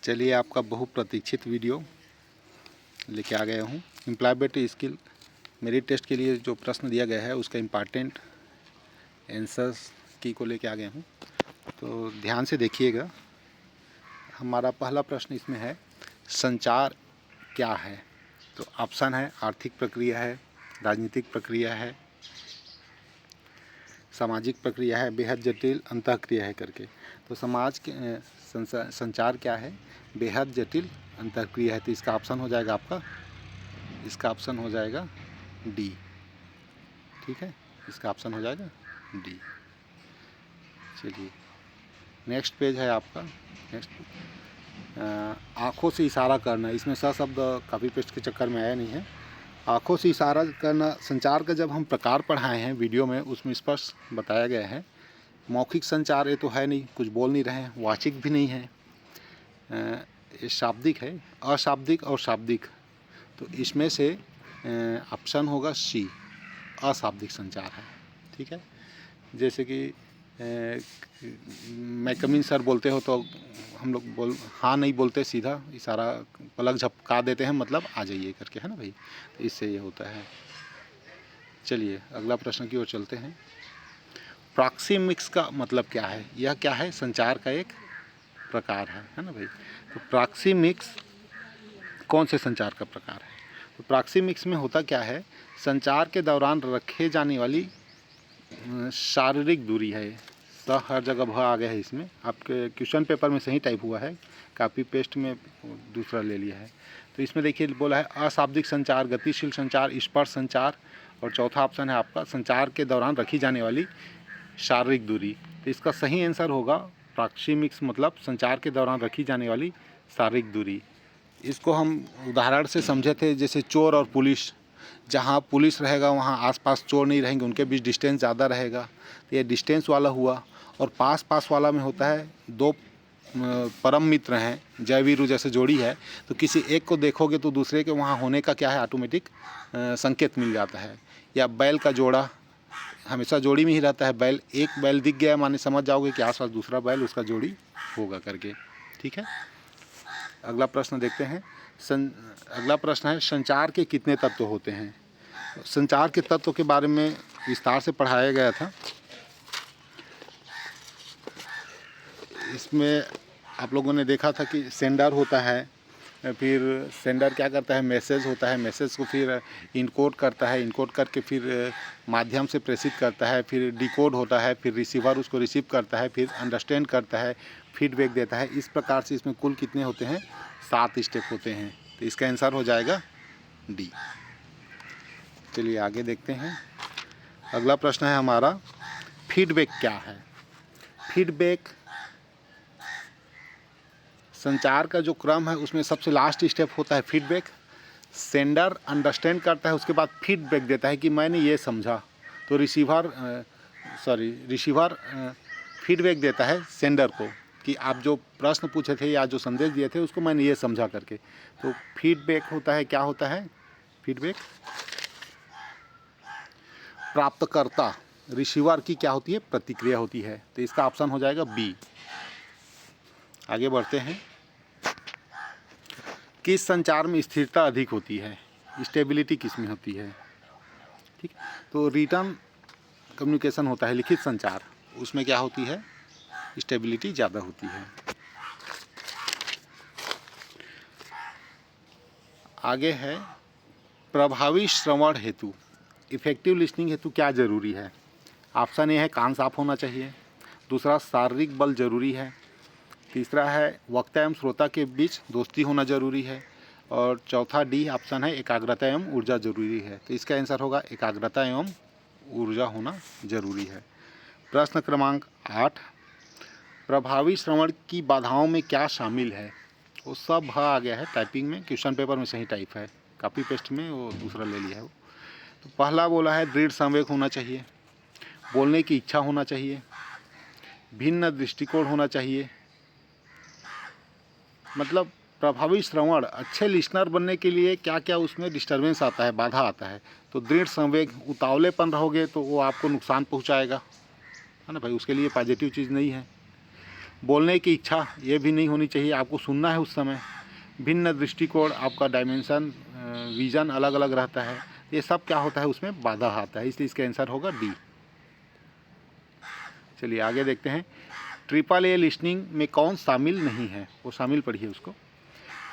चलिए आपका बहुप्रतीक्षित वीडियो लेके आ गया हूँ। एम्प्लॉयबिलिटी स्किल मेरिट टेस्ट के लिए जो प्रश्न दिया गया है उसका इम्पॉर्टेंट आंसर्स की को लेके आ गया हूँ, तो ध्यान से देखिएगा। हमारा पहला प्रश्न इसमें है, संचार क्या है? तो ऑप्शन है आर्थिक प्रक्रिया है, राजनीतिक प्रक्रिया है, सामाजिक प्रक्रिया है, बेहद जटिल अंतःक्रिया है करके। तो समाज के संचार क्या है? बेहद जटिल अंतःक्रिया है। तो इसका ऑप्शन हो जाएगा आपका, इसका ऑप्शन हो जाएगा डी। ठीक है, इसका ऑप्शन हो जाएगा डी। चलिए नेक्स्ट पेज है आपका। नेक्स्ट आँखों से इशारा करना, इसमें स शब्द कॉपी पेस्ट के चक्कर में आया नहीं है। आँखों से इशारा करना संचार का जब हम प्रकार पढ़ाए हैं वीडियो में, उसमें स्पष्ट बताया गया है। मौखिक संचार ये तो है नहीं, कुछ बोल नहीं रहे हैं, वाचिक भी नहीं है, ये शाब्दिक है, अशाब्दिक और शाब्दिक। तो इसमें से ऑप्शन होगा सी, अशाब्दिक संचार है। ठीक है, जैसे कि मैं कमिंग सर बोलते हो तो हम लोग हाँ नहीं बोलते, सीधा इशारा पलक झपका देते हैं, मतलब आ जाइए करके, है ना भाई। तो इससे ये होता है। चलिए अगला प्रश्न की ओर चलते हैं। प्रॉक्सिमिक्स का मतलब क्या है? यह क्या है? संचार का एक प्रकार है ना भाई। तो प्रॉक्सिमिक्स कौन से संचार का प्रकार है? तो प्रॉक्सिमिक्स में होता क्या है? संचार के दौरान रखे जाने वाली शारीरिक दूरी है। स हर जगह भ आ गया है इसमें, आपके क्वेश्चन पेपर में सही टाइप हुआ है, कॉपी पेस्ट में दूसरा ले लिया है। तो इसमें देखिए बोला है अशाब्दिक संचार, गतिशील संचार, स्पर्श संचार, और चौथा ऑप्शन है आपका संचार के दौरान रखी जाने वाली शारीरिक दूरी। तो इसका सही आंसर होगा प्रॉक्सिमिक्स, मतलब संचार के दौरान रखी जाने वाली शारीरिक दूरी। इसको हम उदाहरण से समझे थे, जैसे चोर और पुलिस। जहाँ पुलिस रहेगा वहाँ आसपास चोर नहीं रहेंगे, उनके बीच डिस्टेंस ज़्यादा रहेगा। तो ये डिस्टेंस वाला हुआ। और पास पास वाला में होता है दो परम मित्र हैं, जय वीरू जैसे जोड़ी है, तो किसी एक को देखोगे तो दूसरे के वहाँ होने का क्या है, ऑटोमेटिक संकेत मिल जाता है। या बैल का जोड़ा हमेशा जोड़ी में ही रहता है। बैल, एक बैल दिख गया माने समझ जाओगे कि आसपास दूसरा बैल उसका जोड़ी होगा करके। ठीक है, अगला प्रश्न देखते हैं। अगला प्रश्न है, संचार के कितने तत्व होते हैं? संचार के तत्व के बारे में विस्तार से पढ़ाया गया था। इसमें आप लोगों ने देखा था कि सेंडर होता है, फिर सेंडर क्या करता है, मैसेज होता है, मैसेज को फिर इनकोड करता है, इनकोड करके फिर माध्यम से प्रेषित करता है, फिर डिकोड होता है, फिर रिसीवर उसको रिसीव करता है, फिर अंडरस्टैंड करता है, फीडबैक देता है। इस प्रकार से इसमें कुल कितने होते हैं? 7 स्टेप होते हैं। तो इसका आंसर हो जाएगा डी। चलिए आगे देखते हैं। अगला प्रश्न है हमारा, फीडबैक क्या है? फीडबैक संचार का जो क्रम है उसमें सबसे लास्ट स्टेप होता है फीडबैक। सेंडर अंडरस्टैंड करता है, उसके बाद फीडबैक देता है कि मैंने ये समझा। तो रिसीवर फीडबैक देता है सेंडर को कि आप जो प्रश्न पूछे थे या जो संदेश दिए थे उसको मैंने ये समझा करके। तो फीडबैक होता है, क्या होता है फीडबैक? प्राप्तकर्ता रिसीवर की क्या होती है? प्रतिक्रिया होती है। तो इसका ऑप्शन हो जाएगा बी। आगे बढ़ते हैं। किस संचार में स्थिरता अधिक होती है? स्टेबिलिटी किस में होती है? ठीक, तो रिटन कम्युनिकेशन होता है, लिखित संचार, उसमें क्या होती है? स्टेबिलिटी ज़्यादा होती है। आगे है, प्रभावी श्रवण हेतु, इफेक्टिव लिसनिंग हेतु क्या जरूरी है? ऑप्शन ए है कान साफ होना चाहिए, दूसरा शारीरिक बल जरूरी है, तीसरा है वक्ता एवं श्रोता के बीच दोस्ती होना जरूरी है, और चौथा डी ऑप्शन है एकाग्रता एवं ऊर्जा जरूरी है। तो इसका आंसर होगा एकाग्रता एवं ऊर्जा होना जरूरी है। प्रश्न क्रमांक 8, प्रभावी श्रवण की बाधाओं में क्या शामिल है? वो सब भ आ गया है टाइपिंग में, क्वेश्चन पेपर में सही टाइप है, कॉपी पेस्ट में वो दूसरा ले लिया है वो। तो पहला बोला है दृढ़ संवेग होना चाहिए, बोलने की इच्छा होना चाहिए, भिन्न दृष्टिकोण होना चाहिए। मतलब प्रभावी श्रवण, अच्छे लिसनर बनने के लिए क्या क्या उसमें डिस्टर्बेंस आता है, बाधा आता है। तो दृढ़ संवेग, उतावलेपन रहोगे तो वो आपको नुकसान पहुंचाएगा, है ना भाई, उसके लिए पॉजिटिव चीज़ नहीं है। बोलने की इच्छा ये भी नहीं होनी चाहिए, आपको सुनना है उस समय। भिन्न दृष्टिकोण, आपका डायमेंशन विज़न अलग अलग रहता है, ये सब क्या होता है उसमें बाधा आता है, इसलिए इसका आंसर होगा डी। चलिए आगे देखते हैं। ट्रिपल ए लिसनिंग में कौन शामिल नहीं है, वो शामिल पढ़िए उसको।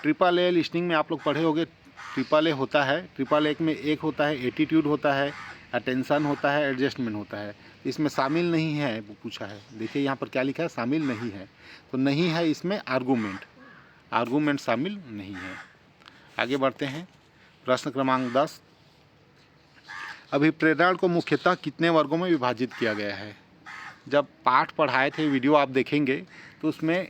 ट्रिपल ए लिसनिंग में आप लोग पढ़े होंगे, ट्रिपल ए होता है, ट्रिपल ए में एक होता है एटीट्यूड होता है, अटेंशन होता है, एडजस्टमेंट होता है। इसमें शामिल नहीं है वो पूछा है, देखिए यहाँ पर क्या लिखा है, शामिल नहीं है, तो नहीं है इसमें आर्गूमेंट, आर्गूमेंट शामिल नहीं है। आगे बढ़ते हैं। प्रश्न क्रमांक 10, अभिप्रेरण को मुख्यतः कितने वर्गों में विभाजित किया गया है। जब पाठ पढ़ाए थे, वीडियो आप देखेंगे तो उसमें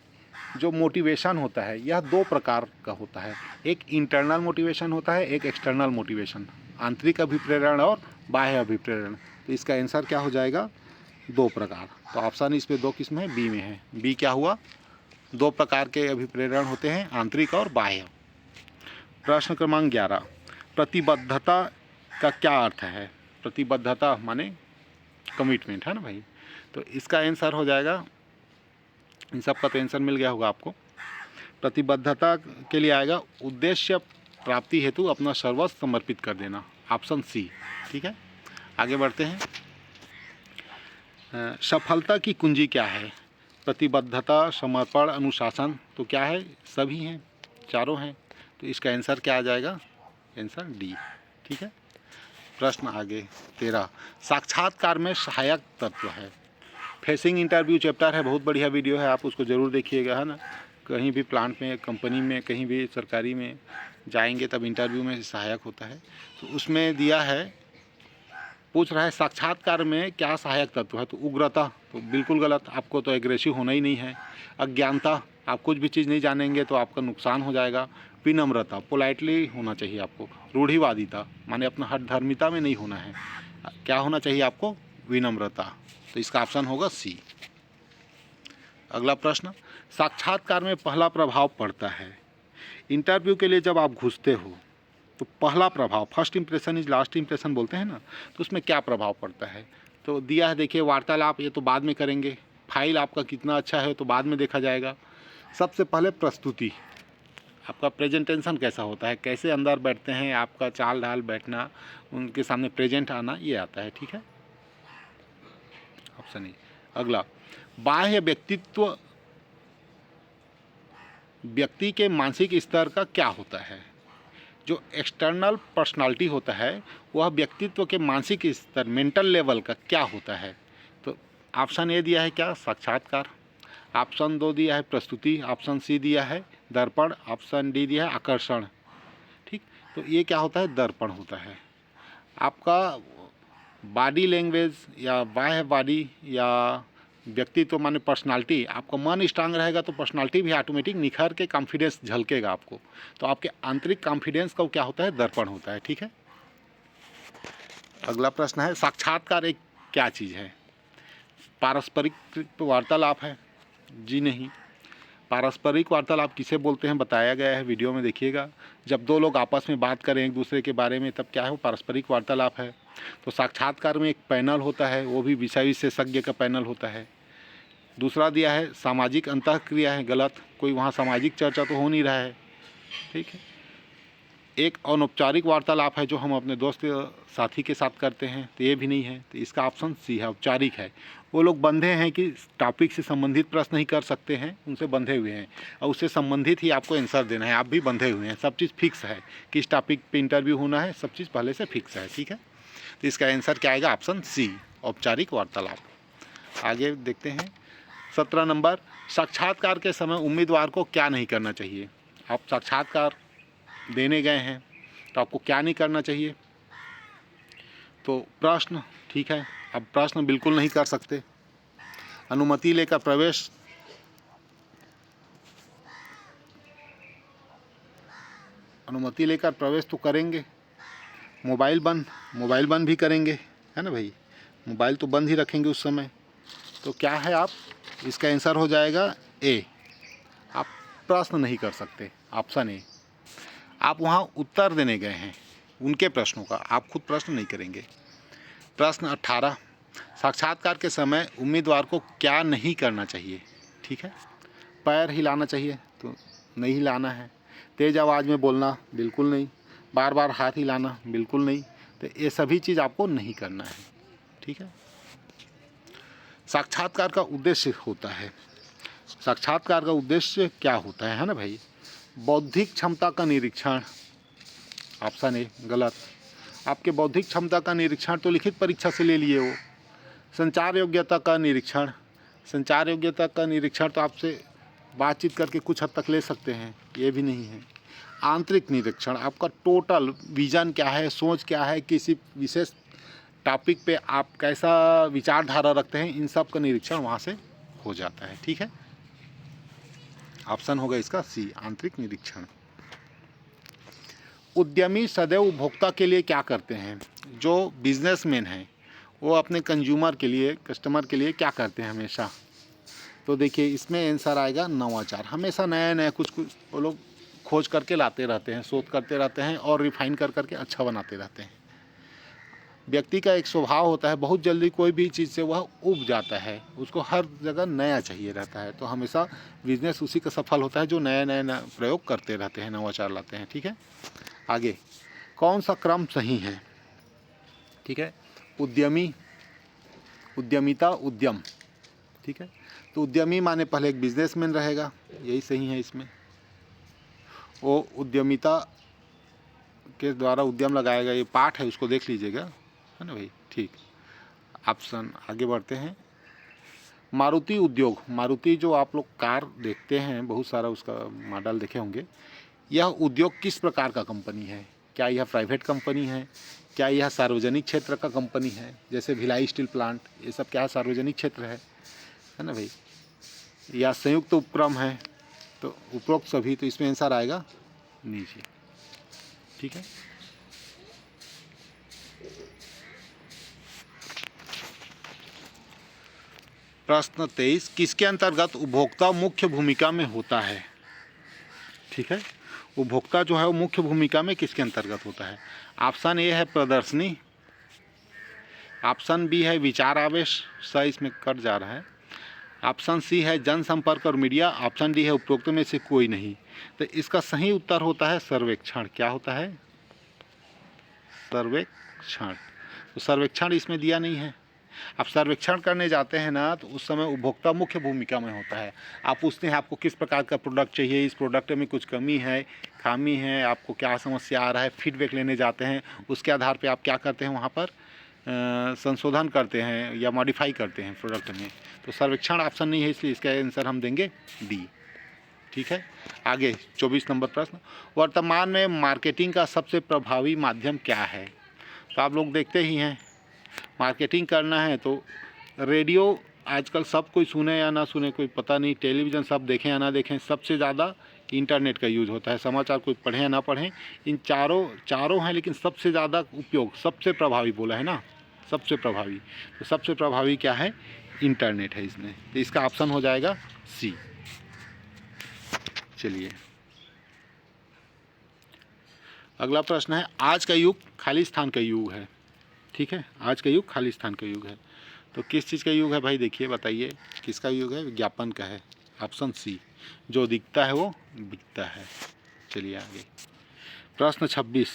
जो मोटिवेशन होता है यह दो प्रकार का होता है, एक इंटरनल मोटिवेशन होता है, एक एक्सटर्नल मोटिवेशन, आंतरिक अभिप्रेरण और बाह्य अभिप्रेरण। तो इसका आंसर क्या हो जाएगा, दो प्रकार। तो ऑप्शन इस पे दो किस्म है, बी में है। बी क्या हुआ, दो प्रकार के अभिप्रेरण होते हैं, आंतरिक और बाह्य। प्रश्न क्रमांक 11, प्रतिबद्धता का क्या अर्थ है। प्रतिबद्धता माने कमिटमेंट है ना भाई, तो इसका आंसर हो जाएगा, इन सब का तो आंसर मिल गया होगा आपको। प्रतिबद्धता के लिए आएगा उद्देश्य प्राप्ति हेतु अपना सर्वस्व समर्पित कर देना, ऑप्शन सी। ठीक है, आगे बढ़ते हैं। सफलता की कुंजी क्या है। प्रतिबद्धता, समर्पण, अनुशासन, तो क्या है, सभी हैं, चारों हैं, तो इसका आंसर क्या आ जाएगा, आंसर डी। ठीक है, प्रश्न आगे 13, साक्षात्कार में सहायक तत्व है। फेसिंग इंटरव्यू चैप्टर है, बहुत बढ़िया वीडियो है, आप उसको ज़रूर देखिएगा, है ना। कहीं भी प्लांट में, कंपनी में, कहीं भी सरकारी में जाएंगे तब इंटरव्यू में सहायक होता है, तो उसमें दिया है, पूछ रहा है साक्षात्कार में क्या सहायक तत्व है। तो उग्रता तो बिल्कुल गलत, आपको तो एग्रेसिव होना ही नहीं है। अज्ञानता, आप कुछ भी चीज़ नहीं जानेंगे तो आपका नुकसान हो जाएगा। विनम्रता, पोलाइटली होना चाहिए आपको। रूढ़िवादिता माने अपना हठधर्मिता में नहीं होना है, क्या होना चाहिए आपको, विनम्रता। तो इसका ऑप्शन होगा सी। अगला प्रश्न, साक्षात्कार में पहला प्रभाव पड़ता है। इंटरव्यू के लिए जब आप घुसते हो तो पहला प्रभाव, first impression is last impression बोलते हैं ना, तो उसमें क्या प्रभाव पड़ता है। तो दिया है, देखिए, वार्तालाप ये तो बाद में करेंगे, फाइल आपका कितना अच्छा है तो बाद में देखा जाएगा। सबसे पहले प्रस्तुति, आपका प्रेजेंटेशन कैसा होता है, कैसे अंदर बैठते हैं, आपका चाल ढाल बैठना, उनके सामने प्रेजेंट आना, ये आता है। ठीक है, ऑप्शन ए। अगला, बाह्य व्यक्तित्व, व्यक्ति के मानसिक स्तर का क्या होता है। जो एक्सटर्नल पर्सनालिटी होता है वह व्यक्तित्व के मानसिक स्तर, मेंटल लेवल का क्या होता है। तो ऑप्शन ए दिया है क्या, साक्षात्कार, ऑप्शन 2 दिया है प्रस्तुति, ऑप्शन सी दिया है दर्पण, ऑप्शन डी दिया है आकर्षण। ठीक, तो ये क्या होता है, दर्पण होता है। आपका बॉडी लैंग्वेज या बाह्य बॉडी या व्यक्तित्व माने पर्सनालिटी, आपका मन स्ट्रांग रहेगा तो पर्सनालिटी भी ऑटोमेटिक निखर के कॉन्फिडेंस झलकेगा आपको। तो आपके आंतरिक कॉन्फिडेंस का क्या होता है, दर्पण होता है। ठीक है, अगला प्रश्न है, साक्षात्कार एक क्या चीज़ है। पारस्परिक वार्तालाप है, जी नहीं। पारस्परिक वार्तालाप किसे बोलते हैं बताया गया है, वीडियो में देखिएगा। जब दो लोग आपस में बात करें एक दूसरे के बारे में तब क्या है, वो पारस्परिक वार्तालाप है। तो साक्षात्कार में एक पैनल होता है, वो भी विषय विशेषज्ञ का पैनल होता है। दूसरा दिया है सामाजिक अंतःक्रिया है, गलत, कोई वहाँ सामाजिक चर्चा तो हो नहीं रहा है। ठीक है, एक अनौपचारिक वार्तालाप है जो हम अपने दोस्त साथी के साथ करते हैं, तो ये भी नहीं है। तो इसका ऑप्शन सी है, औपचारिक है। वो लोग बंधे हैं कि टॉपिक से संबंधित प्रश्न नहीं कर सकते हैं, उनसे बंधे हुए हैं और उससे संबंधित ही आपको आंसर देना है, आप भी बंधे हुए हैं। सब चीज़ फिक्स है, किस टॉपिक पे इंटरव्यू होना है, सब चीज़ पहले से फिक्स है। ठीक है, तो इसका आंसर क्या आएगा, ऑप्शन सी, औपचारिक वार्तालाप। आगे देखते हैं 17 नंबर, साक्षात्कार के समय उम्मीदवार को क्या नहीं करना चाहिए। आप साक्षात्कार देने गए हैं तो आपको क्या नहीं करना चाहिए। तो प्रश्न, ठीक है, अब प्रश्न बिल्कुल नहीं कर सकते। अनुमति लेकर प्रवेश, अनुमति लेकर प्रवेश तो करेंगे। मोबाइल बंद भी करेंगे, है ना भाई, मोबाइल तो बंद ही रखेंगे उस समय। तो क्या है आप, इसका आंसर हो जाएगा ए, आप प्रश्न नहीं कर सकते, ऑप्शन ए। आप वहाँ उत्तर देने गए हैं उनके प्रश्नों का, आप खुद प्रश्न नहीं करेंगे। प्रश्न 18, साक्षात्कार के समय उम्मीदवार को क्या नहीं करना चाहिए। ठीक है। पैर हिलाना चाहिए तो नहीं हिलाना है। तेज़ आवाज़ में बोलना बिल्कुल नहीं। बार बार हाथ हिलाना बिल्कुल नहीं। तो ये सभी चीज़ आपको नहीं करना है, ठीक है। साक्षात्कार का उद्देश्य होता है, साक्षात्कार का उद्देश्य क्या होता है ना भाई? बौद्धिक क्षमता का निरीक्षण। ऑप्शन ए गलत। आपके बौद्धिक क्षमता का निरीक्षण तो लिखित परीक्षा से ले लिए वो। संचार योग्यता का निरीक्षण, संचार योग्यता का निरीक्षण तो आपसे बातचीत करके कुछ हद तक ले सकते हैं, ये भी नहीं है। आंतरिक निरीक्षण, आपका टोटल विजन क्या है, सोच क्या है, किसी विशेष टॉपिक पे आप कैसा विचारधारा रखते हैं, इन सब का निरीक्षण वहाँ से हो जाता है, ठीक है। ऑप्शन होगा इसका सी, आंतरिक निरीक्षण। उद्यमी सदैव उपभोक्ता के लिए क्या करते हैं? जो बिजनेसमैन हैं वो अपने कंज्यूमर के लिए, कस्टमर के लिए क्या करते हैं हमेशा? तो देखिए इसमें आंसर आएगा नवाचार। हमेशा नया नया कुछ वो लोग खोज करके लाते रहते हैं, शोध करते रहते हैं और रिफाइन कर करके अच्छा बनाते रहते हैं। व्यक्ति का एक स्वभाव होता है, बहुत जल्दी कोई भी चीज़ से वह उब जाता है, उसको हर जगह नया चाहिए रहता है। तो हमेशा बिजनेस उसी का सफल होता है जो नया नया प्रयोग करते रहते हैं, नवाचार लाते हैं, ठीक है। आगे कौन सा क्रम सही है? ठीक है, उद्यमी, उद्यमिता, उद्यम, ठीक है। तो उद्यमी माने पहले एक बिजनेसमैन रहेगा, यही सही है इसमें। वो उद्यमिता के द्वारा उद्यम लगाएगा, ये पाठ है उसको देख लीजिएगा, है ना भाई, ठीक। ऑप्शन आगे बढ़ते हैं। मारुति उद्योग, मारुति जो आप लोग कार देखते हैं, बहुत सारा उसका मॉडल देखे होंगे। यह उद्योग किस प्रकार का कंपनी है? क्या यह प्राइवेट कंपनी है? क्या यह सार्वजनिक क्षेत्र का कंपनी है? जैसे भिलाई स्टील प्लांट, ये सब क्या सार्वजनिक क्षेत्र है ना भाई? या संयुक्त उपक्रम है? तो उपरोक्त सभी, तो इसमें आंसर आएगा नीचे, ठीक है। प्रश्न 23, किसके अंतर्गत उपभोक्ता मुख्य भूमिका में होता है? ठीक है, उपभोक्ता जो है वो मुख्य भूमिका में किसके अंतर्गत होता है? ऑप्शन ए है प्रदर्शनी, ऑप्शन बी है विचार आवेश, स इसमें कट जा रहा है, ऑप्शन सी है जनसंपर्क और मीडिया, ऑप्शन डी है उपरोक्त में से कोई नहीं। तो इसका सही उत्तर होता है सर्वेक्षण। क्या होता है? सर्वेक्षण। तो सर्वेक्षण इसमें दिया नहीं है। आप सर्वेक्षण करने जाते हैं ना, तो उस समय उपभोक्ता मुख्य भूमिका में होता है। आप पूछते हैं आपको किस प्रकार का प्रोडक्ट चाहिए, इस प्रोडक्ट में कुछ कमी है, खामी है, आपको क्या समस्या आ रहा है, फीडबैक लेने जाते हैं। उसके आधार पे आप क्या करते हैं, वहाँ पर संशोधन करते हैं या मॉडिफाई करते हैं प्रोडक्ट में। तो सर्वेक्षण ऑप्शन नहीं है, इसलिए इसका आंसर हम देंगे डी, ठीक है। आगे 24 नंबर प्रश्न, वर्तमान में मार्केटिंग का सबसे प्रभावी माध्यम क्या है? तो आप लोग देखते ही हैं, मार्केटिंग करना है तो रेडियो आजकल सब कोई सुने या ना सुने कोई पता नहीं, टेलीविज़न सब देखें या ना देखें, सबसे ज़्यादा इंटरनेट का यूज़ होता है। समाचार कोई पढ़ें या ना पढ़ें, इन चारों हैं, लेकिन सबसे ज़्यादा उपयोग, सबसे प्रभावी बोला है ना, सबसे प्रभावी। तो सबसे प्रभावी क्या है? इंटरनेट है इसमें। तो इसका ऑप्शन हो जाएगा सी। चलिए अगला प्रश्न है, आज का युग खाली स्थान का युग है, ठीक है। आज का युग खाली स्थान का युग है, तो किस चीज़ का युग है भाई? देखिए बताइए किसका युग है? विज्ञापन का है, ऑप्शन सी। जो दिखता है वो बिकता है। चलिए आगे प्रश्न 26,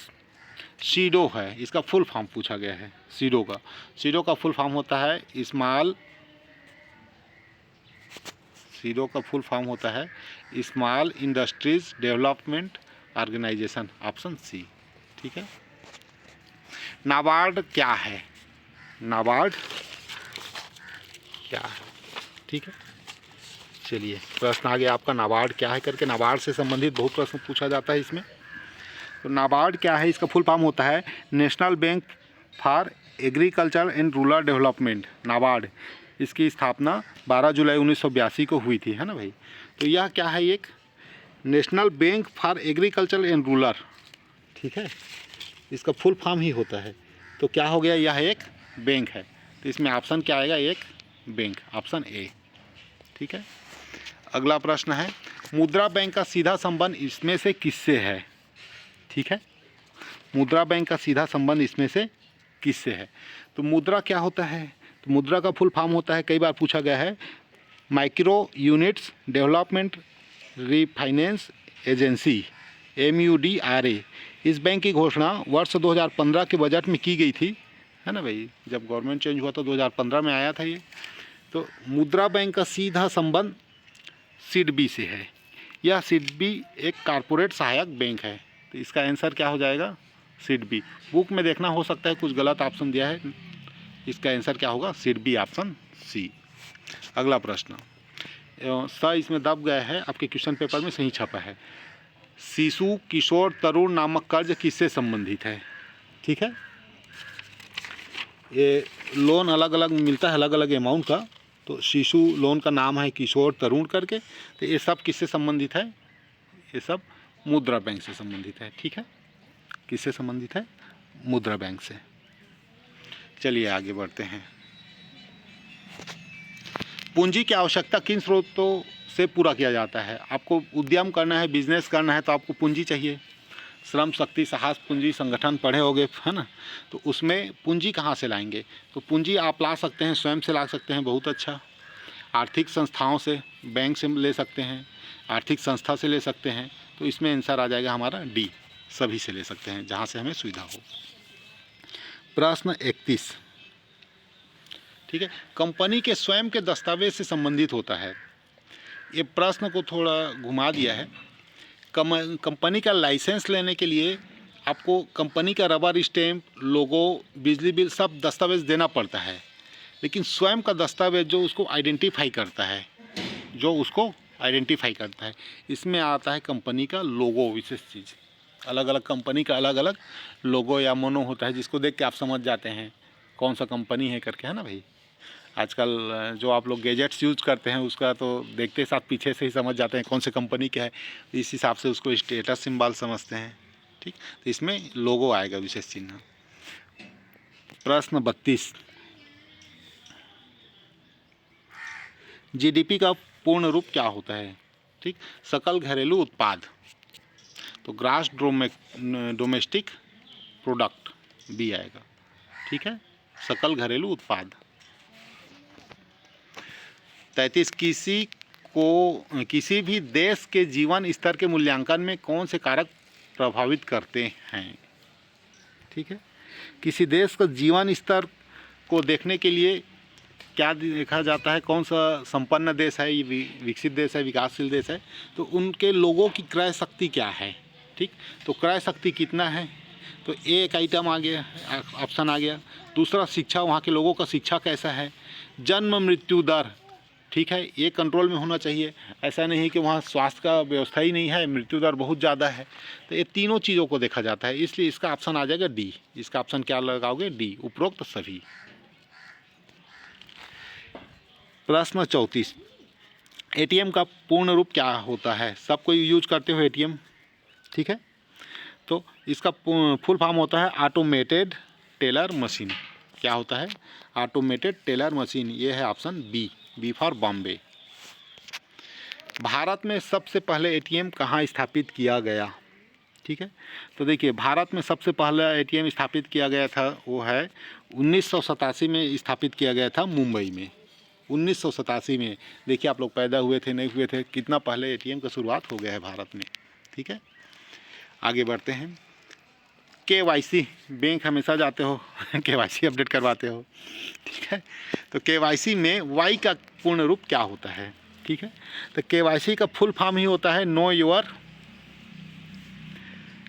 सीडो है, इसका फुल फॉर्म पूछा गया है। सीडो का फुल फॉर्म होता है सीडो का फुल फॉर्म होता है small industries development organisation, option C, ठीक है। नाबार्ड क्या है? नाबार्ड क्या है, ठीक है। चलिए प्रश्न आगे आपका, नाबार्ड क्या है करके। नाबार्ड से संबंधित बहुत प्रश्न पूछा जाता है इसमें। तो नाबार्ड क्या है? इसका फुल फॉर्म होता है national bank for agriculture and rural development, NABARD. इसकी स्थापना 12 जुलाई 1982 को हुई थी, है ना भाई। तो यह क्या है? एक national bank for agriculture and rural, ठीक है, इसका फुल फॉर्म ही होता है। तो क्या हो गया? यह एक बैंक है, तो इसमें ऑप्शन क्या आएगा? एक बैंक, ऑप्शन ए, ठीक है। अगला प्रश्न है, मुद्रा बैंक का सीधा संबंध इसमें से किससे है? ठीक है, मुद्रा बैंक का सीधा संबंध इसमें से किससे है? तो मुद्रा क्या होता है? तो मुद्रा का फुल फॉर्म होता है, कई बार पूछा गया है, micro units development refinance agency MUDRA, इस बैंक की घोषणा वर्ष 2015 के बजट में की गई थी, है ना भाई। जब गवर्नमेंट चेंज हुआ तो 2015 में आया था ये। तो मुद्रा बैंक का सीधा संबंध सिडबी से है। यह सिडबी एक कारपोरेट सहायक बैंक है। तो इसका आंसर क्या हो जाएगा? सिडबी। बुक में देखना, हो सकता है कुछ गलत ऑप्शन दिया है। इसका आंसर क्या होगा? SIDBI, option C. अगला प्रश्न, स इसमें दब गया है, आपके क्वेश्चन पेपर में सही छपा है। शिशु किशोर तरुण नामक कर्ज किससे संबंधित है? ठीक है, ये लोन अलग अलग मिलता है, अलग अलग अमाउंट का। तो शिशु लोन का नाम है किशोर तरुण करके। तो ये सब किससे संबंधित है? ये सब मुद्रा बैंक से संबंधित है। ठीक है, किससे संबंधित है? मुद्रा बैंक से। चलिए आगे बढ़ते हैं। पूंजी की आवश्यकता किन स्रोतों से पूरा किया जाता है? आपको उद्यम करना है, बिजनेस करना है, तो आपको पूंजी चाहिए। श्रम शक्ति साहस पूंजी संगठन पढ़े होगे, है ना। तो उसमें पूंजी कहाँ से लाएंगे? तो पूंजी आप ला सकते हैं, स्वयं से ला सकते हैं, बहुत अच्छा। आर्थिक संस्थाओं से, बैंक से ले सकते हैं, आर्थिक संस्था से ले सकते हैं। तो इसमें आंसर आ जाएगा हमारा डी, सभी से ले सकते हैं जहाँ से हमें सुविधा हो। प्रश्न 31, ठीक है, कंपनी के स्वयं के दस्तावेज से संबंधित होता है। ये प्रश्न को थोड़ा घुमा दिया है। कंपनी का लाइसेंस लेने के लिए आपको कंपनी का रबर स्टैम्प, लोगो, बिजली बिल, सब दस्तावेज देना पड़ता है। लेकिन स्वयं का दस्तावेज जो उसको आइडेंटिफाई करता है, इसमें आता है कंपनी का लोगो। विशेष चीज़, अलग अलग कंपनी का अलग अलग लोगो या मोनो होता है, जिसको देख के आप समझ जाते हैं कौन सा कंपनी है करके, है ना भाई। आजकल जो आप लोग गैजेट्स यूज करते हैं, उसका तो देखते साथ पीछे से ही समझ जाते हैं कौन से कंपनी का है। इस हिसाब से उसको स्टेटस सिंबल समझते हैं। ठीक, तो इसमें लोगो आएगा, विशेष चिन्ह। प्रश्न 32, GDP का पूर्ण रूप क्या होता है? ठीक, सकल घरेलू उत्पाद। तो ग्रॉस डोमेस्टिक प्रोडक्ट, बी आएगा। ठीक है, सकल घरेलू उत्पाद। 33, किसी भी देश के जीवन स्तर के मूल्यांकन में कौन से कारक प्रभावित करते हैं? ठीक है, किसी देश का जीवन स्तर को देखने के लिए क्या देखा जाता है? कौन सा संपन्न देश है, ये विकसित देश है, विकासशील देश है, तो उनके लोगों की क्रय शक्ति क्या है। ठीक, तो क्रय शक्ति कितना है? तो एक आइटम आ गया, ऑप्शन आ गया। दूसरा, शिक्षा, वहाँ के लोगों का शिक्षा कैसा है। जन्म मृत्यु दर, ठीक है, ये कंट्रोल में होना चाहिए। ऐसा नहीं है कि वहाँ स्वास्थ्य का व्यवस्था ही नहीं है, मृत्यु दर बहुत ज़्यादा है। तो ये तीनों चीज़ों को देखा जाता है, इसलिए इसका ऑप्शन आ जाएगा डी। इसका ऑप्शन क्या लगाओगे? डी, उपरोक्त सभी। प्रश्न 34, ATM का पूर्ण रूप क्या होता है? सब कोई यूज करते हो ATM, ठीक है। तो इसका फुल फॉर्म होता है ऑटोमेटेड टेलर मशीन। क्या होता है? Automated teller machine. ये है option B, B for Bombay. Bharat में सबसे पहले ATM कहाँ स्थापित किया गया? ठीक है, तो देखिए, भारत में सबसे पहला ATM स्थापित किया गया था, वो है 1987 में स्थापित किया गया था, मुंबई में। 1987 में। देखिए, आप लोग पैदा हुए थे नहीं हुए थे, कितना पहले ATM का शुरुआत हो गया है भारत में। ठीक है, आगे बढ़ते हैं। KYC, बैंक हमेशा जाते हो KYC अपडेट करवाते हो, ठीक है। तो KYC में Y का पूर्ण रूप क्या होता है? ठीक है, तो KYC का फुल फॉर्म ही होता है नो योर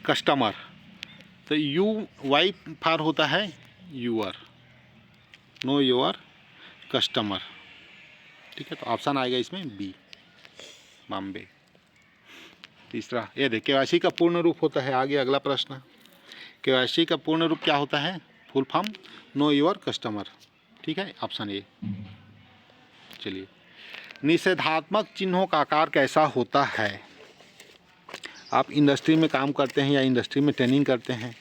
कस्टमर। तो UY फॉर होता है यूअर, नो योर कस्टमर। ठीक है, तो ऑप्शन आएगा इसमें बी, बॉम्बे। तीसरा, ये देखिए, KYC का पूर्ण रूप होता है, आगे अगला प्रश्न, KYC का पूर्ण रूप क्या होता है? Full form know your customer. ठीक है, ऑप्शन ए। चलिए, निषेधात्मक चिन्हों का आकार कैसा होता है? आप इंडस्ट्री में काम करते हैं या इंडस्ट्री में ट्रेनिंग करते हैं,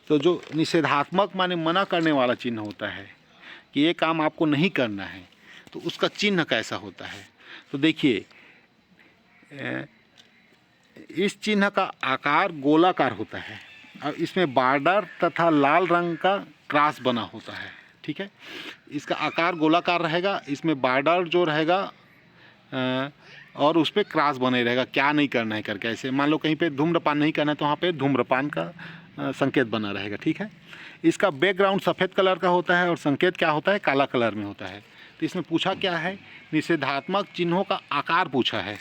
तो जो निषेधात्मक माने मना करने वाला चिन्ह होता है कि ये काम आपको नहीं करना है, तो उसका चिन्ह कैसा होता है? तो देखिए, इस चिन्ह का आकार गोलाकार होता है और इसमें बॉर्डर तथा लाल रंग का क्रॉस बना होता है। ठीक है, इसका आकार गोलाकार रहेगा, इसमें बॉर्डर जो रहेगा और उस पर क्रॉस बने रहेगा, क्या नहीं करना है करके। ऐसे मान लो कहीं पे धूम्रपान नहीं करना है तो वहाँ पे धूम्रपान का संकेत बना रहेगा, ठीक है। इसका बैकग्राउंड सफ़ेद कलर का होता है और संकेत क्या होता है, काला कलर में होता है। तो इसमें पूछा क्या है, निषेधात्मक चिन्हों का आकार पूछा है,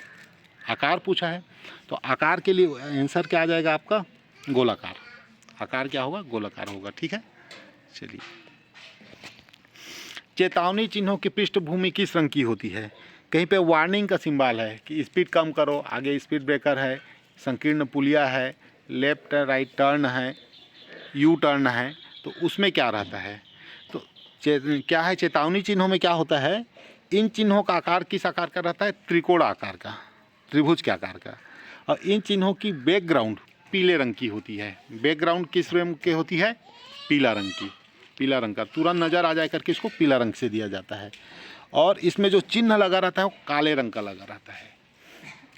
आकार पूछा है। तो आकार के लिए आंसर क्या आ जाएगा आपका, गोलाकार। आकार क्या होगा, गोलाकार होगा, ठीक है। चलिए, चेतावनी चिन्हों की पृष्ठभूमि किस रंग की होती है। कहीं पे वार्निंग का सिंबल है कि स्पीड कम करो, आगे स्पीड ब्रेकर है, संकीर्ण पुलिया है, लेफ्ट राइट टर्न है, यू टर्न है, तो उसमें क्या रहता है। तो क्या है, चेतावनी चिन्हों में क्या होता है, इन चिन्हों का आकार किस आकार का रहता है, त्रिकोण आकार का, त्रिभुज के आकार का। और इन चिन्हों की बैकग्राउंड पीले रंग की होती है। बैकग्राउंड किस रंग की होती है, पीला रंग की, पीला रंग का, तुरंत नज़र आ जाए करके इसको पीला रंग से दिया जाता है। और इसमें जो चिन्ह लगा रहता है वो काले रंग का लगा रहता है,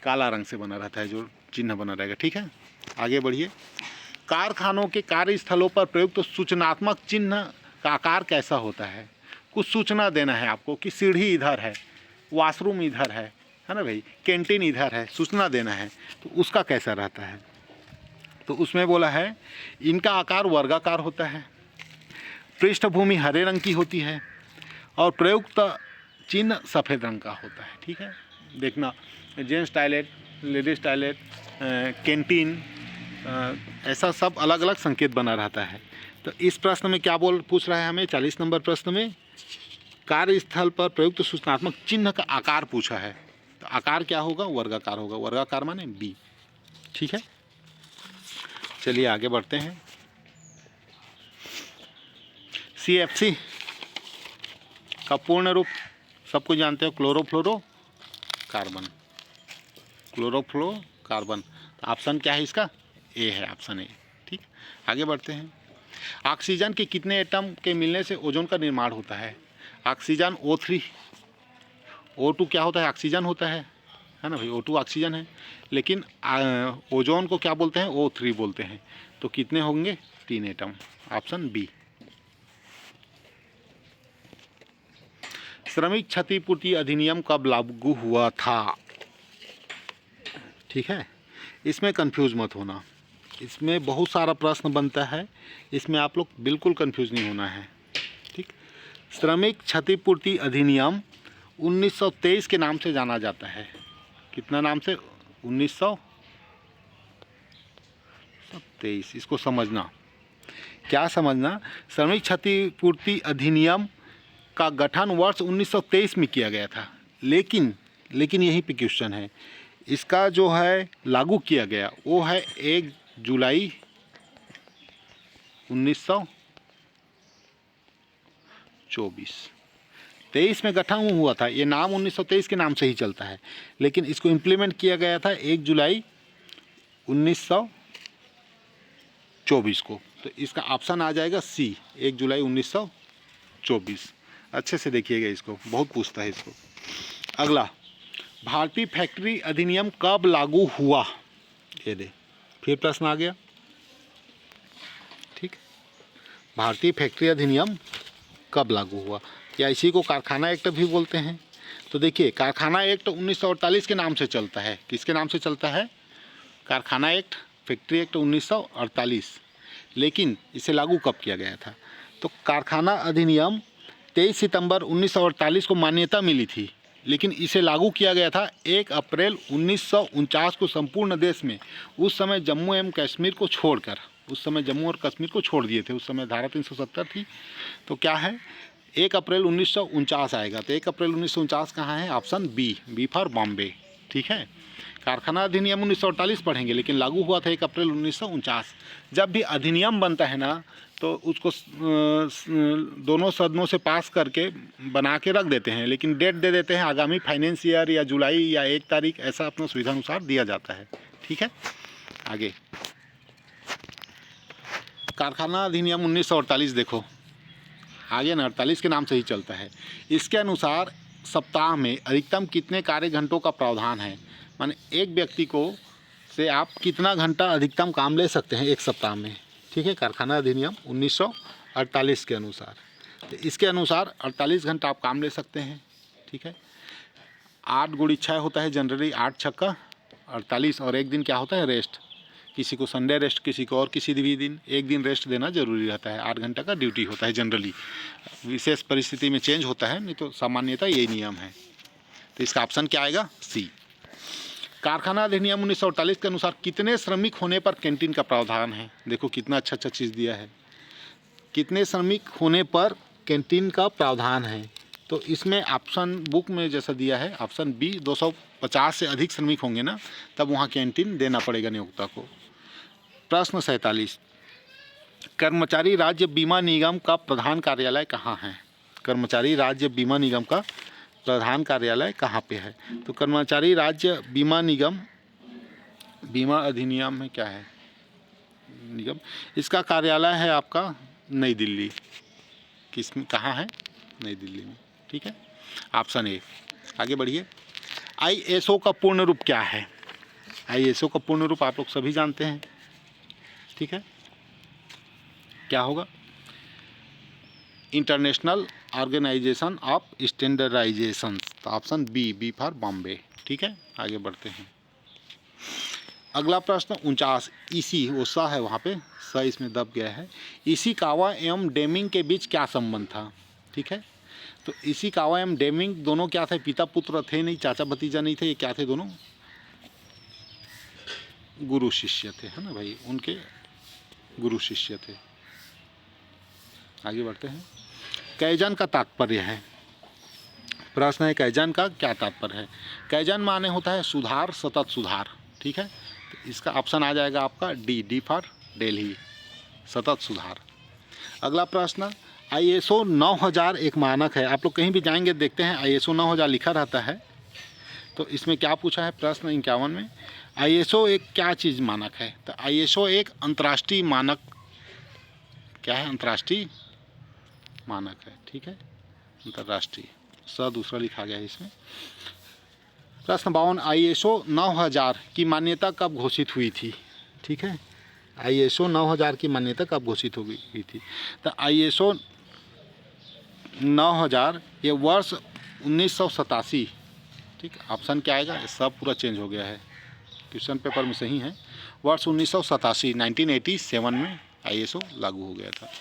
काला रंग से बना रहता है जो चिन्ह बना रहेगा, ठीक है। आगे बढ़िए, कारखानों के कार्यस्थलों पर प्रयुक्त तो सूचनात्मक चिन्ह का आकार कैसा होता है। कुछ सूचना देना है आपको कि सीढ़ी इधर है, वॉशरूम इधर है ना भाई, कैंटीन इधर है, सूचना देना है, तो उसका कैसा रहता है। तो उसमें बोला है इनका आकार वर्गाकार होता है, पृष्ठभूमि हरे रंग की होती है और प्रयुक्त चिन्ह सफ़ेद रंग का होता है, ठीक है। देखना, gents toilet, ladies toilet, canteen, ऐसा सब अलग अलग संकेत बना रहता है। तो इस प्रश्न में क्या पूछ रहा है हमें, 40 नंबर प्रश्न में कार्यस्थल पर प्रयुक्त सूचनात्मक चिन्ह का आकार पूछा है। तो आकार क्या होगा, वर्गाकार होगा, वर्गाकार माने बी, ठीक है। चलिए आगे बढ़ते हैं। CFC का पूर्ण रूप सबको जानते हो, क्लोरोफ्लोरोकार्बन, क्लोरोफ्लोरोकार्बन। तो ऑप्शन क्या है इसका, ए है, ऑप्शन ए, ठीक। आगे बढ़ते हैं। ऑक्सीजन के कितने एटम के मिलने से ओजोन का निर्माण होता है। ऑक्सीजन O3, O2 क्या होता है, ऑक्सीजन होता है ना भाई, O2 ऑक्सीजन है, लेकिन ओजोन को क्या बोलते हैं, O3 बोलते हैं। तो कितने होंगे, 3 एटम, ऑप्शन बी। श्रमिक क्षतिपूर्ति अधिनियम कब लागू हुआ था, ठीक है। इसमें कंफ्यूज मत होना, इसमें बहुत सारा प्रश्न बनता है, इसमें आप लोग बिल्कुल कंफ्यूज नहीं होना है, ठीक। श्रमिक क्षतिपूर्ति अधिनियम 1923 के नाम से जाना जाता है। कितना नाम से, 1923। इसको समझना, क्या समझना, श्रमिक क्षतिपूर्ति अधिनियम का गठन वर्ष 1923 में किया गया था, लेकिन यहीं पे क्वेश्चन है, इसका जो है लागू किया गया वो है 1 जुलाई 1924। 23 में गठन हुआ था, ये नाम 1923 के नाम से ही चलता है, लेकिन इसको इम्प्लीमेंट किया गया था 1 जुलाई 1924 को। तो इसका ऑप्शन आ जाएगा सी, 1 जुलाई 1924। अच्छे से देखिएगा इसको, बहुत पूछता है इसको। अगला, भारतीय फैक्ट्री अधिनियम कब लागू हुआ, ये दे, फिर प्रश्न आ गया, ठीक। भारतीय फैक्ट्री अधिनियम कब लागू हुआ, या इसी को कारखाना एक्ट भी बोलते हैं। तो देखिए, कारखाना एक्ट 1948 के नाम से चलता है। किसके नाम से चलता है, कारखाना एक्ट, फैक्ट्री एक्ट 1948। लेकिन इसे लागू कब किया गया था, तो कारखाना अधिनियम 23 सितंबर 1948 को मान्यता मिली थी, लेकिन इसे लागू किया गया था 1 अप्रैल 1949 को संपूर्ण देश में। उस समय जम्मू एवं कश्मीर को छोड़कर, उस समय जम्मू और कश्मीर को छोड़ दिए थे, उस समय धारा 370 थी। तो क्या है, 1 अप्रैल 1949 आएगा। तो 1 अप्रैल 1949 कहाँ है, ऑप्शन बी फॉर बॉम्बे, ठीक है। कारखाना अधिनियम 1948 पढ़ेंगे, लेकिन लागू हुआ था 1 अप्रैल 1949। जब भी अधिनियम बनता है ना, तो उसको दोनों सदनों से पास करके बना के रख देते हैं, लेकिन डेट दे देते हैं आगामी फाइनेंस ईयर या जुलाई या 1 तारीख, ऐसा अपना सुविधा अनुसार दिया जाता है, ठीक है। आगे, कारखाना अधिनियम 1948 देखो, आगे ना 48 के नाम से ही चलता है। इसके अनुसार सप्ताह में अधिकतम कितने कार्य घंटों का प्रावधान है, माने एक व्यक्ति को से आप कितना घंटा अधिकतम काम ले सकते हैं एक सप्ताह में, ठीक है। कारखाना अधिनियम 1948 के अनुसार, तो इसके अनुसार 48 घंटा आप काम ले सकते हैं, ठीक है। 8 गुणी 6 होता है जनरली, 8 छक्का 48, और एक दिन क्या होता है रेस्ट। किसी को संडे रेस्ट, किसी को और किसी भी दिन एक दिन रेस्ट देना जरूरी रहता है। 8 घंटा का ड्यूटी होता है जनरली, विशेष परिस्थिति में चेंज होता है, नहीं तो सामान्यतः यही नियम है। तो इसका ऑप्शन क्या आएगा? सी। कारखाना अधिनियम 1948 के अनुसार कितने श्रमिक होने पर कैंटीन का प्रावधान है? देखो कितना अच्छा अच्छा चीज़ दिया है। कितने श्रमिक होने पर कैंटीन का प्रावधान है? तो इसमें ऑप्शन बुक में जैसा दिया है ऑप्शन बी, 250 से अधिक श्रमिक होंगे ना, तब वहाँ कैंटीन देना पड़ेगा नियोक्ता को। प्रश्न 47, कर्मचारी राज्य बीमा निगम का प्रधान कार्यालय कहाँ है? कर्मचारी राज्य बीमा निगम का प्रधान कार्यालय कहाँ पे है? तो कर्मचारी राज्य बीमा निगम, बीमा अधिनियम में क्या है निगम, इसका कार्यालय है आपका नई दिल्ली। किस में, कहाँ है? नई दिल्ली में। ठीक है, ऑप्शन ए। आगे बढ़िए। ISO का पूर्ण रूप क्या है? ISO का पूर्ण रूप आप लोग सभी जानते हैं। ठीक है, क्या होगा? International organization of standardization. तो option B, B for Bombay. ठीक है, आगे बढ़ते हैं। अगला प्रश्न 49, इसी ओसा है वहाँ पे, स इसमें दब गया है। इशिकावा एवं डेमिंग के बीच क्या संबंध था? ठीक है, तो इशिकावा एवं डेमिंग दोनों क्या थे? पिता पुत्र थे नहीं, चाचा भतीजा नहीं थे, ये क्या थे? दोनों गुरु शिष्य थे, है ना भाई, उनके गुरु शिष्य थे। आगे बढ़ते हैं। कैजन का तात्पर्य है, प्रश्न है कैजन का क्या तात्पर्य है? कैजन माने होता है सुधार, सतत सुधार। ठीक है, तो इसका ऑप्शन आ जाएगा आपका डी, डी फॉर दिल्ली, सतत सुधार। अगला प्रश्न, ISO 9000 एक मानक है। आप लोग कहीं भी जाएंगे देखते हैं ISO 9000 लिखा रहता है। तो इसमें क्या पूछा है प्रश्न 51 में? ISO एक क्या चीज़ मानक है? तो ISO एक अंतर्राष्ट्रीय मानक, क्या है? अंतर्राष्ट्रीय मानक है। ठीक है, अंतर्राष्ट्रीय, स दूसरा लिखा गया है इसमें। प्रश्न 52, ISO 9000 की मान्यता कब घोषित हुई थी? ठीक है, ISO 9000 की मान्यता कब घोषित हो गई थी? तो ISO 9000 ये वर्ष 1987। ठीक, ऑप्शन क्या आएगा? सब पूरा चेंज हो गया है, क्वेश्चन पेपर में सही है। वर्ष 1987, 1987 में ISO लागू हो गया था।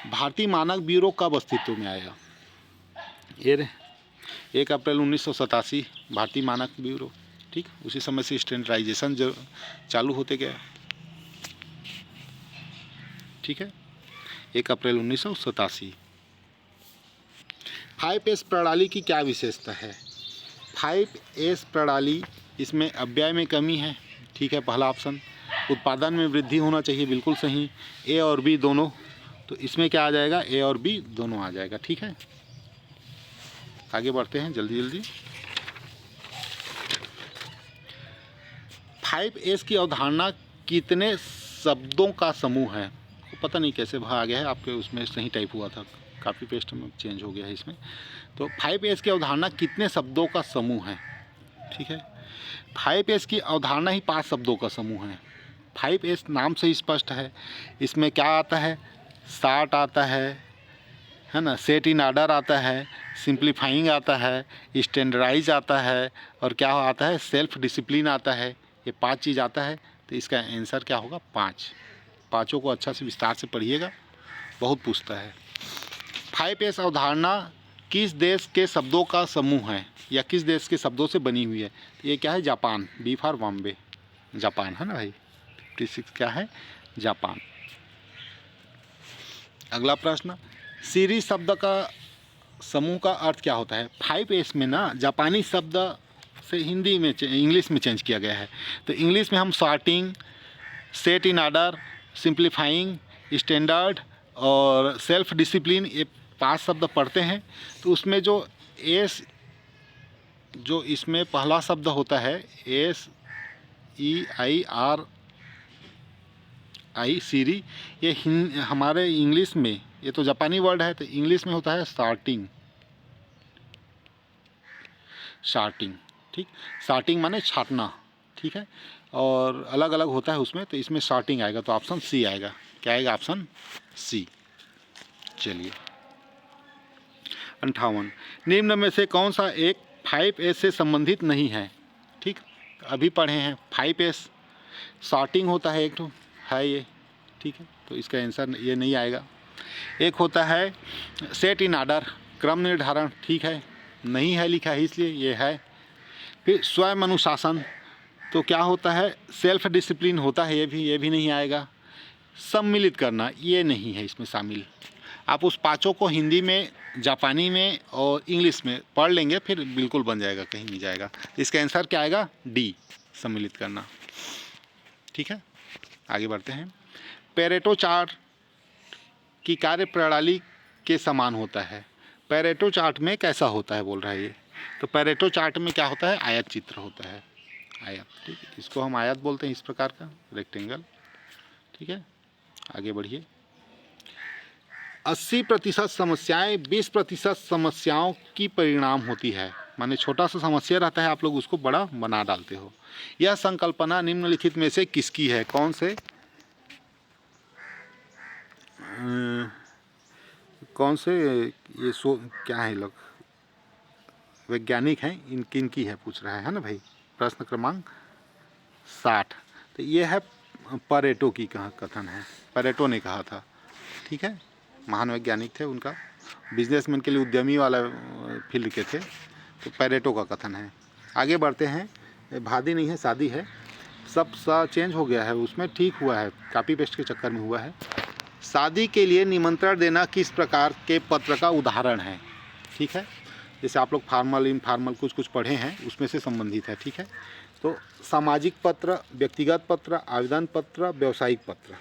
भारतीय मानक ब्यूरो कब अस्तित्व में आया? ये 1 अप्रैल 1987 भारतीय मानक ब्यूरो। ठीक, उसी समय से स्टैंडर्डाइजेशन जो चालू होते गया। ठीक है, 1 अप्रैल 1987। 5S प्रणाली की क्या विशेषता है? 5S प्रणाली, इसमें अपव्यय में कमी है। ठीक है, पहला ऑप्शन। उत्पादन में वृद्धि होना चाहिए, बिल्कुल सही, ए और बी दोनों। तो इसमें क्या आ जाएगा? ए और बी दोनों आ जाएगा। ठीक है, आगे बढ़ते हैं जल्दी जल्दी। 5S की अवधारणा कितने शब्दों का समूह है? पता नहीं कैसे आ गया है, आपके उसमें सही टाइप हुआ था, काफ़ी पेस्ट में चेंज हो गया है इसमें। तो 5S की अवधारणा कितने शब्दों का समूह है? ठीक है, 5S की अवधारणा ही 5 शब्दों का समूह है। 5S नाम से ही स्पष्ट है। इसमें क्या आता है? शार्ट आता है ना, सेट इन ऑर्डर आता है, सिंप्लीफाइंग आता है, स्टैंडर्डाइज आता है, और क्या आता है? सेल्फ डिसिप्लिन आता है। ये 5 चीज़ आता है। तो इसका आंसर क्या होगा? 5। पाँचों को अच्छा से विस्तार से पढ़िएगा, बहुत पूछता है। 5S अवधारणा किस देश के शब्दों का समूह है या किस देश के शब्दों से बनी हुई है? तो ये क्या है? Japan, B for Bombay, Japan, है ना भाई। 56 क्या है? जापान। अगला प्रश्न, सीरीज शब्द का समूह का अर्थ क्या होता है? 5S में ना जापानी शब्द से हिंदी में इंग्लिश में चेंज किया गया है। तो इंग्लिश में हम sorting, set in order, simplifying, standard और सेल्फ डिसिप्लिन, ये 5 शब्द पढ़ते हैं। तो उसमें जो एस, जो इसमें पहला शब्द होता है SEIRI, सीरी, ये हमारे इंग्लिश में, ये तो जापानी वर्ड है, तो इंग्लिश में होता है सॉर्टिंग, शार्टिंग। ठीक, शार्टिंग माने छाटना। ठीक है, और अलग अलग होता है उसमें, तो इसमें शार्टिंग आएगा। तो ऑप्शन सी आएगा। क्या आएगा? Option C. चलिए 58, निम्न में से कौन सा एक 5S से संबंधित नहीं है। ठीक, अभी पढ़े हैं 5S सॉर्टिंग होता है, एक तो है ये। ठीक है, तो इसका आंसर ये नहीं आएगा। एक होता है सेट इन ऑर्डर, क्रम निर्धारण, ठीक है, नहीं है लिखा है इसलिए ये है। फिर स्वयं अनुशासन, तो क्या होता है, सेल्फ डिसिप्लिन होता है, ये भी नहीं आएगा। सम्मिलित करना, ये नहीं है इसमें शामिल। आप उस पाँचों को हिंदी में, जापानी में और इंग्लिश में पढ़ लेंगे, फिर बिल्कुल बन जाएगा, कहीं नहीं जाएगा। इसका आंसर क्या आएगा, डी, सम्मिलित करना। ठीक है, आगे बढ़ते हैं। पेरेटो चार्ट की कार्य प्रणाली के समान होता है। पेरेटो चार्ट में कैसा होता है बोल रहा है ये। तो पेरेटो चार्ट में क्या होता है, आयत चित्र होता है, आयत। ठीक है, इसको हम आयत बोलते हैं, इस प्रकार का रेक्टेंगल। ठीक है, आगे बढ़िए। 80% समस्याएं 20% समस्याओं की परिणाम होती है। माने छोटा सा समस्या रहता है, आप लोग उसको बड़ा बना डालते हो। यह संकल्पना निम्नलिखित में से किसकी है, कौन से ये क्या है, लोग वैज्ञानिक हैं, किनकी है पूछ रहा है ना भाई, प्रश्न क्रमांक 60। तो ये है परेटो की कथन है, परेटो ने कहा था। ठीक है, महान वैज्ञानिक थे, उनका बिजनेसमैन के लिए उद्यमी वाला फील्ड के थे, तो पेरेटो का कथन है। आगे बढ़ते हैं। भादी नहीं है, शादी है, सब सा चेंज हो गया है, उसमें ठीक हुआ है, कॉपी पेस्ट के चक्कर में हुआ है। शादी के लिए निमंत्रण देना किस प्रकार के पत्र का उदाहरण है। ठीक है, जैसे आप लोग फॉर्मल इनफॉर्मल कुछ पढ़े हैं, उसमें से संबंधित है। ठीक है, तो सामाजिक पत्र, व्यक्तिगत पत्र, आवेदन पत्र, व्यावसायिक पत्र।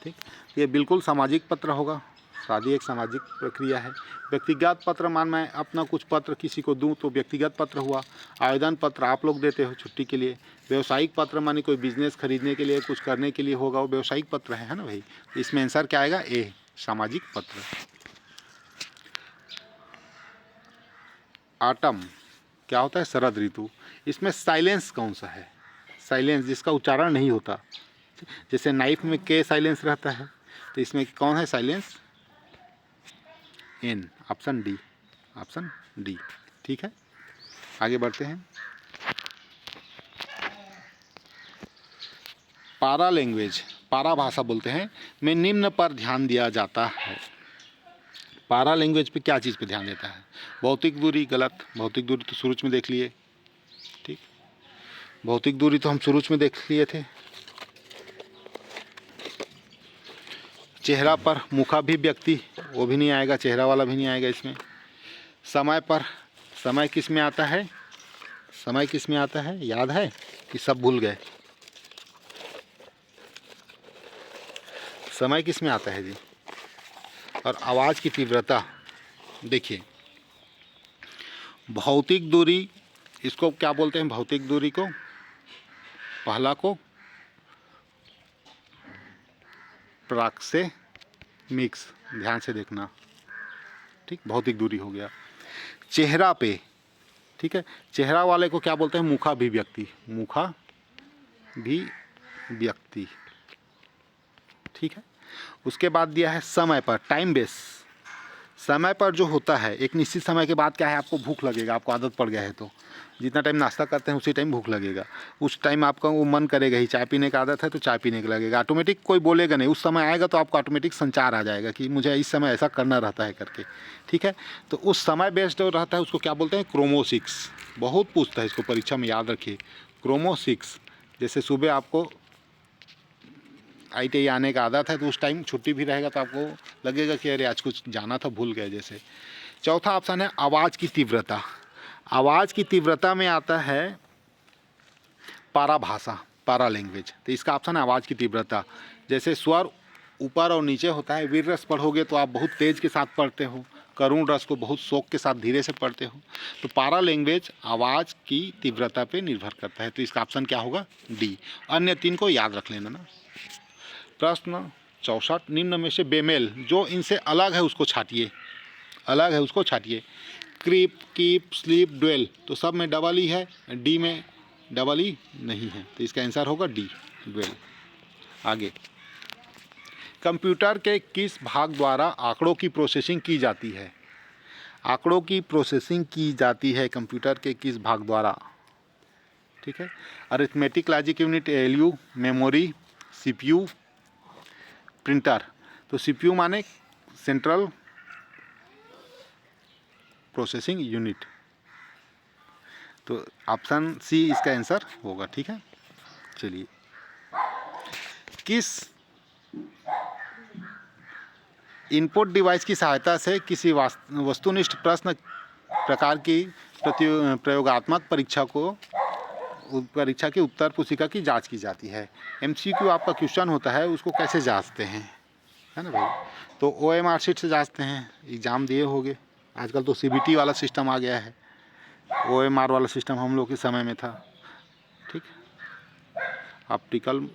ठीक, ये बिल्कुल सामाजिक पत्र होगा, शादी एक सामाजिक प्रक्रिया है। व्यक्तिगत पत्र मान मैं अपना कुछ पत्र किसी को दूं तो व्यक्तिगत पत्र हुआ। आवेदन पत्र आप लोग देते हो छुट्टी के लिए। व्यावसायिक पत्र माने कोई बिजनेस खरीदने के लिए, कुछ करने के लिए होगा, वो व्यावसायिक पत्र है ना भाई। तो इसमें आंसर क्या आएगा, ए, सामाजिक पत्र। ऑटम क्या होता है, शरद ऋतु। इसमें साइलेंस कौन सा है, साइलेंस जिसका उच्चारण नहीं होता, जैसे नाइफ में के साइलेंस रहता है, तो इसमें कौन है silence, N, option D, option D. ठीक है, आगे बढ़ते हैं। पारा लैंग्वेज, पारा भाषा बोलते हैं, में निम्न पर ध्यान दिया जाता है। पारा लैंग्वेज पे क्या चीज़ पे ध्यान देता है, भौतिक दूरी, गलत। भौतिक दूरी तो शुरू में देख लिए। ठीक, भौतिक दूरी तो हम शुरू में देख लिए थे। चेहरा पर, मुखाभिव्यक्ति, वो भी नहीं आएगा, चेहरा वाला भी नहीं आएगा इसमें। समय पर, समय किस में आता है, समय किस में आता है, याद है कि सब भूल गए, समय किस में आता है जी। और आवाज़ की तीव्रता, देखिए भौतिक दूरी, इसको क्या बोलते हैं, भौतिक दूरी को, पहला को प्राक्सेमिक्स, ध्यान से देखना। ठीक, भौतिक दूरी हो गया। चेहरा पे, ठीक है, चेहरा वाले को क्या बोलते हैं, मुखाभिव्यक्ति, मुखाभिव्यक्ति। ठीक है, उसके बाद दिया है समय पर, टाइम बेस। समय पर जो होता है, एक निश्चित समय के बाद क्या है, आपको भूख लगेगा, आपको आदत पड़ गया है, तो जितना टाइम नाश्ता करते हैं उसी टाइम भूख लगेगा। उस टाइम आपका वो मन करेगा ही, चाय पीने का आदत है तो चाय पीने का लगेगा, ऑटोमेटिक कोई बोलेगा नहीं, उस समय आएगा तो आपको ऑटोमेटिक संचार आ जाएगा कि मुझे इस समय ऐसा करना रहता है करके। ठीक है, तो उस समय बेस्ड जो रहता है उसको क्या बोलते हैं, क्रोमोसिक्स। बहुत पूछता है इसको परीक्षा में, याद रखिए, क्रोमोसिक्स। जैसे सुबह आपको ITI आने का आदत है, तो उस टाइम छुट्टी भी रहेगा तो आपको लगेगा कि अरे आज कुछ जाना था, भूल गए जैसे। चौथा ऑप्शन है आवाज़ की तीव्रता। आवाज़ की तीव्रता में आता है पारा भाषा, पारा लैंग्वेज। तो इसका ऑप्शन है आवाज़ की तीव्रता। जैसे स्वर ऊपर और नीचे होता है, वीर रस पढ़ोगे तो आप बहुत तेज़ के साथ पढ़ते हो, करुण रस को बहुत शौक के साथ धीरे से पढ़ते हो। तो पारा लैंग्वेज आवाज़ की तीव्रता पे निर्भर करता है, तो इसका ऑप्शन क्या होगा, डी। अन्य तीन को याद रख लेना ना। प्रश्न 64, निम्न में से बेमेल जो इनसे अलग है उसको छाटिए, अलग है उसको छाटिए। क्रीप, कीप, स्लीप, ड्वेल, तो सब में डबल ई है, डी में डबल ई नहीं है, तो इसका आंसर होगा डी, ड्वेल। आगे, कंप्यूटर के किस भाग द्वारा आंकड़ों की प्रोसेसिंग की जाती है। आंकड़ों की प्रोसेसिंग की जाती है कंप्यूटर के किस भाग द्वारा? ठीक है, arithmetic logic unit, ALU, memory, CPU, printer. तो सीपीयू माने सेंट्रल प्रोसेसिंग यूनिट, तो ऑप्शन सी इसका आंसर होगा। ठीक है, चलिए, किस इनपुट डिवाइस की सहायता से किसी वस्तुनिष्ठ प्रश्न प्रकार की प्रयोगात्मक परीक्षा की उत्तर पुस्तिका की जांच की जाती है? एमसीक्यू आपका क्वेश्चन होता है, उसको कैसे जांचते हैं, है ना भाई? तो ओएमआर शीट से जांचते हैं। एग्ज़ाम दिए होंगे, आजकल तो सीबीटी वाला सिस्टम आ गया है, ओएमआर वाला सिस्टम हम लोग के समय में था। ठीक, ऑप्टिकल,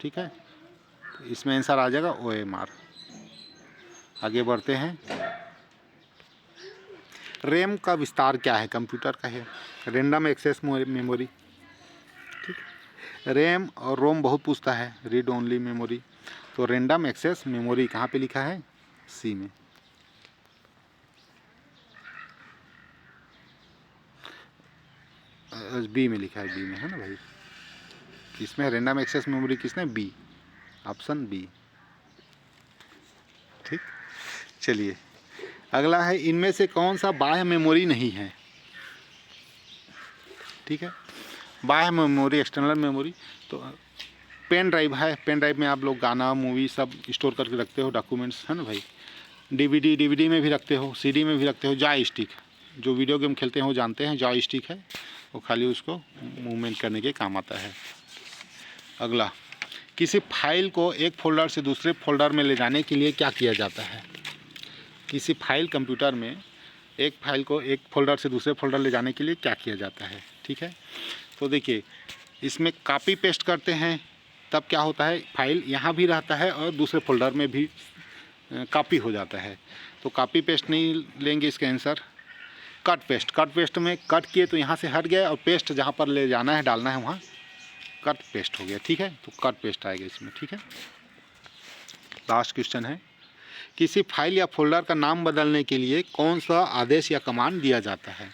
ठीक है, तो इसमें आंसर आ जाएगा ओएमआर। आगे बढ़ते हैं। रैम का विस्तार क्या है? कंप्यूटर का है रैंडम एक्सेस मेमोरी। ठीक, रैम और रोम बहुत पूछता है, रीड ओनली मेमोरी। तो रैंडम एक्सेस मेमोरी कहाँ पे लिखा है? सी में। बी में लिखा है, बी में है ना भाई? किसमें रैंडम एक्सेस मेमोरी? किसने? B, option B. ठीक, चलिए, अगला है, इनमें से कौन सा बाह्य मेमोरी नहीं है? ठीक है, बाह्य मेमोरी, एक्सटर्नल मेमोरी, तो पेन ड्राइव है। पेन ड्राइव में आप लोग गाना, मूवी सब स्टोर करके रखते हो, डॉक्यूमेंट्स, है ना भाई? डीवीडी में भी रखते हो, सीडी में भी रखते हो। जॉय स्टिक, जो वीडियो गेम खेलते हैं वो जानते हैं, जॉय स्टिक है, वो खाली उसको मूवमेंट करने के काम आता है। अगला, किसी फाइल को एक फोल्डर से दूसरे फोल्डर में ले जाने के लिए क्या किया जाता है? किसी फाइल, कंप्यूटर में एक फाइल को एक फोल्डर से दूसरे फोल्डर ले जाने के लिए क्या किया जाता है? ठीक है, तो देखिए, इसमें कॉपी पेस्ट करते हैं, तब क्या होता है, फाइल यहाँ भी रहता है और दूसरे फोल्डर में भी कॉपी हो जाता है। तो कॉपी पेस्ट नहीं लेंगे इसका answer. Cut paste, cut paste में कट किए तो यहाँ से हट गया, और पेस्ट जहाँ पर ले जाना है, डालना है, वहाँ कट पेस्ट हो गया। ठीक है, तो कट पेस्ट आएगा इसमें। ठीक है, लास्ट क्वेश्चन है, किसी फाइल या फोल्डर का नाम बदलने के लिए कौन सा आदेश या कमांड दिया जाता है?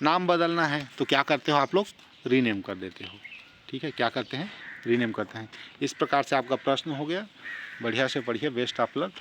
नाम बदलना है तो क्या करते हो आप लोग? रीनेम कर देते हो। ठीक है, क्या करते हैं? रीनेम करते हैं। इस प्रकार से आपका प्रश्न हो गया। बढ़िया से बढ़िया, बेस्ट ऑफ लक।